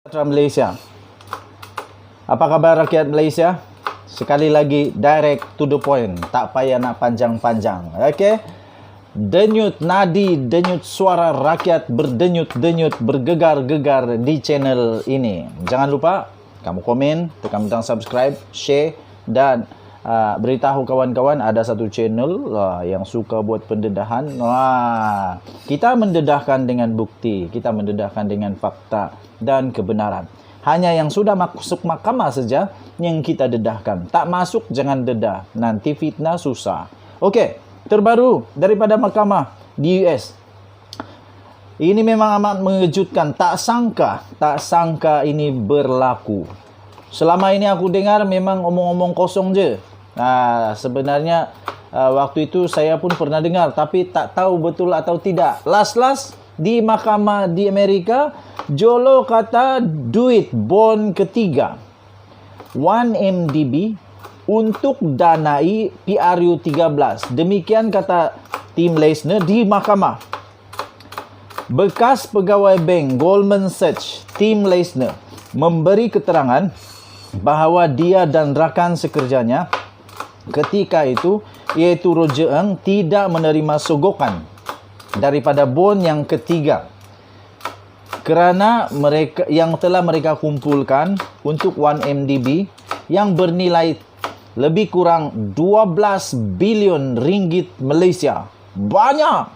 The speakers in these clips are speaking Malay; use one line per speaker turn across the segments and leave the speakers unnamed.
Sejahtera Malaysia. Apa kabar rakyat Malaysia? Sekali lagi direct to the point, tak payah nak panjang-panjang. Okey. Denyut nadi, denyut suara rakyat berdenyut-denyut, bergegar-gegar di channel ini. Jangan lupa kamu komen, tekan butang subscribe, share dan beritahu kawan-kawan ada satu channel yang suka buat pendedahan. Kita mendedahkan dengan bukti, kita mendedahkan dengan fakta dan kebenaran. Hanya yang sudah masuk mahkamah saja yang kita dedahkan. Tak masuk jangan dedah, nanti fitnah susah. Okey, terbaru daripada mahkamah di US. Ini memang amat mengejutkan. Tak sangka ini berlaku. Selama ini aku dengar memang omong-omong kosong je. Sebenarnya waktu itu saya pun pernah dengar, tapi tak tahu betul atau tidak. Last di mahkamah di Amerika, Jolo kata duit bond ketiga 1MDB untuk danai PRU 13. Demikian kata Tim Leisner di mahkamah. Bekas pegawai bank Goldman Sachs, Tim Leisner, memberi keterangan bahawa dia dan rakan sekerjanya ketika itu, iaitu Roger Ng, tidak menerima sogokan daripada bond yang ketiga kerana mereka yang telah mereka kumpulkan untuk 1MDB yang bernilai lebih kurang 12 bilion ringgit Malaysia. Banyak!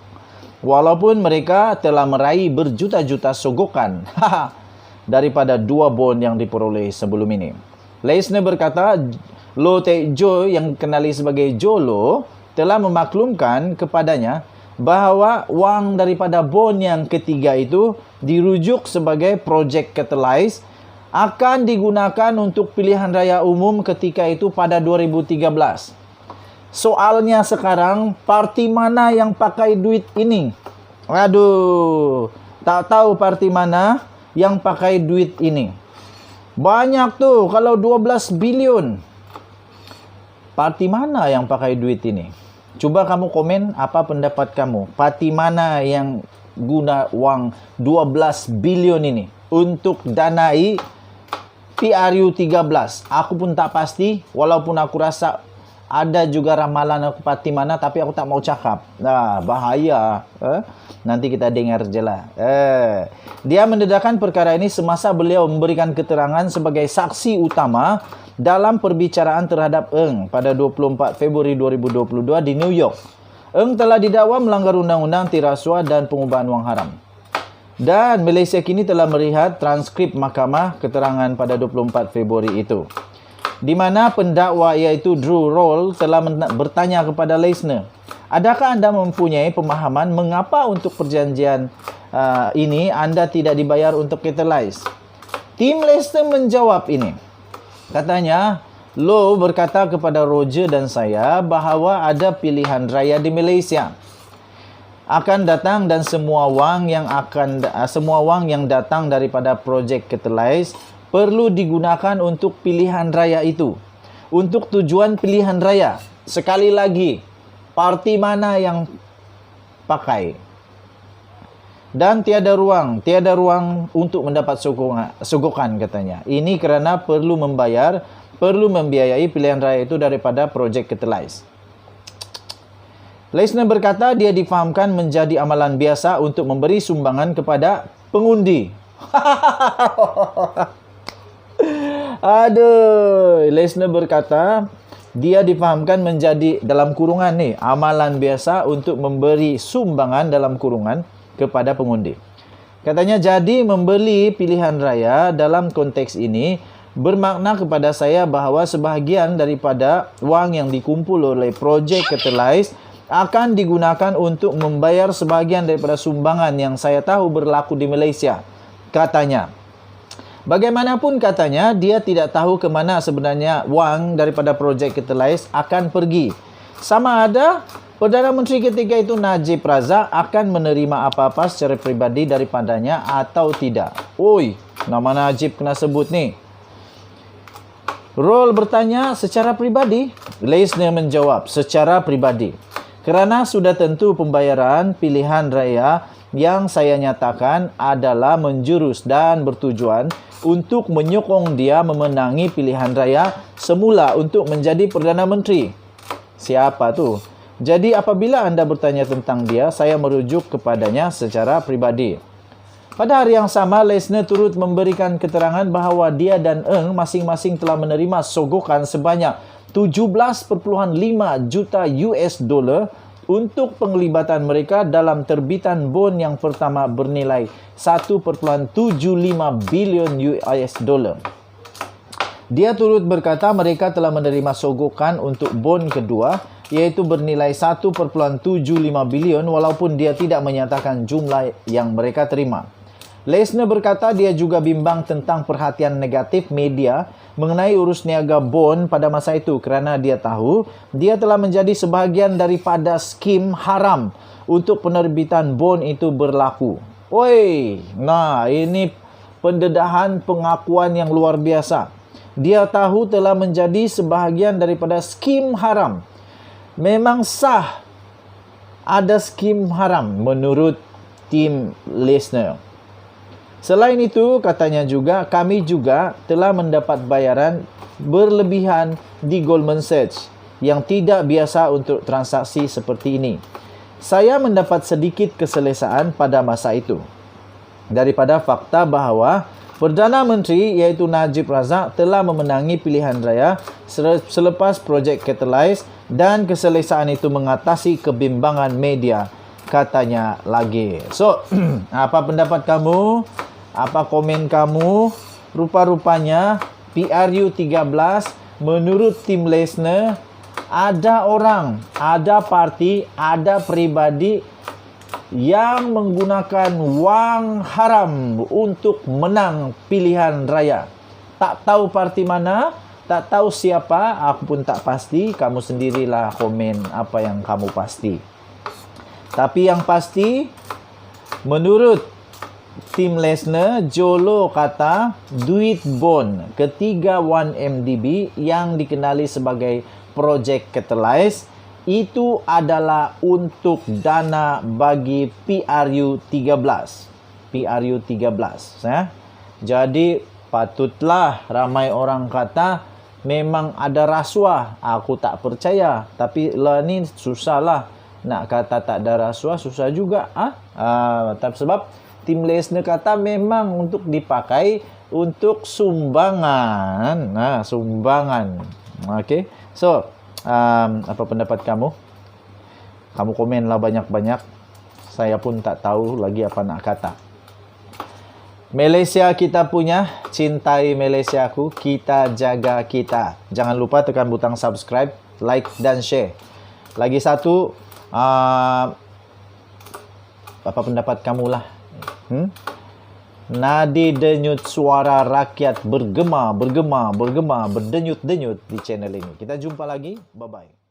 Walaupun mereka telah meraih berjuta-juta sogokan daripada dua bond yang diperoleh sebelum ini. Leisner berkata, Low Taek Jo yang dikenali sebagai Jolo telah memaklumkan kepadanya bahawa wang daripada bond yang ketiga itu dirujuk sebagai Project Catalyst akan digunakan untuk pilihan raya umum ketika itu pada 2013. Soalnya sekarang, parti mana yang pakai duit ini? Aduh, tak tahu parti mana yang pakai duit ini. Banyak tuh, kalau 12 bilion. Parti mana yang pakai duit ini? Cuba kamu komen apa pendapat kamu. Parti mana yang guna wang 12 bilion ini untuk danai PRU 13? Aku pun tak pasti, walaupun aku rasa ada juga ramalan aku parti mana, tapi aku tak mau cakap. Bahaya. Nanti kita dengar je lah. Dia mendedahkan perkara ini semasa beliau memberikan keterangan sebagai saksi utama dalam perbicaraan terhadap Ng pada 24 Februari 2022 di New York. Ng telah didakwa melanggar undang-undang anti rasuah dan pengubahan wang haram. Dan Malaysia kini telah melihat transkrip mahkamah keterangan pada 24 Februari itu, di mana pendakwa iaitu Drew Roll telah bertanya kepada Leisner, adakah anda mempunyai pemahaman mengapa untuk perjanjian ini anda tidak dibayar untuk catalyze? Tim Leisner menjawab ini. Katanya, Low berkata kepada Roger dan saya bahawa ada pilihan raya di Malaysia akan datang dan semua wang yang datang daripada Project Catalyze perlu digunakan untuk pilihan raya itu. Untuk tujuan pilihan raya. Sekali lagi, parti mana yang pakai? Dan tiada ruang untuk mendapat sogokan katanya. Ini kerana perlu membiayai pilihan raya itu daripada Project Catalyze. Leisner berkata dia difahamkan menjadi amalan biasa untuk memberi sumbangan kepada pengundi. Aduh, Leisner berkata dia difahamkan menjadi dalam kurungan ni amalan biasa untuk memberi sumbangan dalam kurungan kepada pengundi. Katanya, jadi membeli pilihan raya dalam konteks ini bermakna kepada saya bahawa sebahagian daripada wang yang dikumpul oleh Project Catalyze akan digunakan untuk membayar sebahagian daripada sumbangan yang saya tahu berlaku di Malaysia. Katanya, bagaimanapun katanya, dia tidak tahu ke mana sebenarnya wang daripada Project Catalyze akan pergi. Sama ada Perdana Menteri ketika itu Najib Razak akan menerima apa-apa secara pribadi daripadanya atau tidak. Oi, nama Najib kena sebut ni. Roll bertanya, secara pribadi? Leisner menjawab, secara pribadi. Kerana sudah tentu pembayaran pilihan raya yang saya nyatakan adalah menjurus dan bertujuan untuk menyokong dia memenangi pilihan raya semula untuk menjadi Perdana Menteri. Siapa tu? Jadi apabila anda bertanya tentang dia, saya merujuk kepadanya secara pribadi. Pada hari yang sama, Lesner turut memberikan keterangan bahawa dia dan Eng masing-masing telah menerima sogokan sebanyak 17.5 juta US dollar untuk penglibatan mereka dalam terbitan bond yang pertama bernilai 1.75 bilion US dollar. Dia turut berkata mereka telah menerima sogokan untuk bond kedua iaitu bernilai 1.75 bilion walaupun dia tidak menyatakan jumlah yang mereka terima. Lesner berkata dia juga bimbang tentang perhatian negatif media mengenai urus niaga bond pada masa itu kerana dia tahu dia telah menjadi sebahagian daripada skim haram untuk penerbitan bond itu berlaku. Oi, nah ini pendedahan pengakuan yang luar biasa. Dia tahu telah menjadi sebahagian daripada skim haram. Memang sah ada skim haram menurut tim Lesner. Selain itu, katanya juga, kami juga telah mendapat bayaran berlebihan di Goldman Sachs yang tidak biasa untuk transaksi seperti ini. Saya mendapat sedikit keselesaan pada masa itu daripada fakta bahawa Perdana Menteri iaitu Najib Razak telah memenangi pilihan raya selepas projek Catalyze dan keselesaan itu mengatasi kebimbangan media, katanya lagi. So, apa pendapat kamu? Apa komen kamu? Rupa-rupanya PRU 13 menurut tim Lesner ada orang, ada parti, ada pribadi yang menggunakan wang haram untuk menang pilihan raya. Tak tahu parti mana, tak tahu siapa, aku pun tak pasti. Kamu sendirilah komen apa yang kamu pasti. Tapi yang pasti, menurut tim Lesner, Jolo kata duit bond ketiga 1MDB yang dikenali sebagai Project Catalyze itu adalah untuk dana bagi PRU 13. PRU 13. Jadi patutlah ramai orang kata memang ada rasuah. Aku tak percaya. Tapi lah ni susahlah. Nak kata tak ada rasuah susah juga. Tapi sebab tim Lesner kata memang untuk dipakai untuk sumbangan. Sumbangan. Okay. So, apa pendapat kamu? Kamu komenlah banyak-banyak. Saya pun tak tahu lagi apa nak kata. Malaysia kita punya. Cintai Malaysiaku. Kita jaga kita. Jangan lupa tekan butang subscribe, like dan share. Lagi satu, apa pendapat kamu lah? Nadi denyut suara rakyat bergema, berdenyut-denyut di channel ini. Kita jumpa lagi. Bye-bye.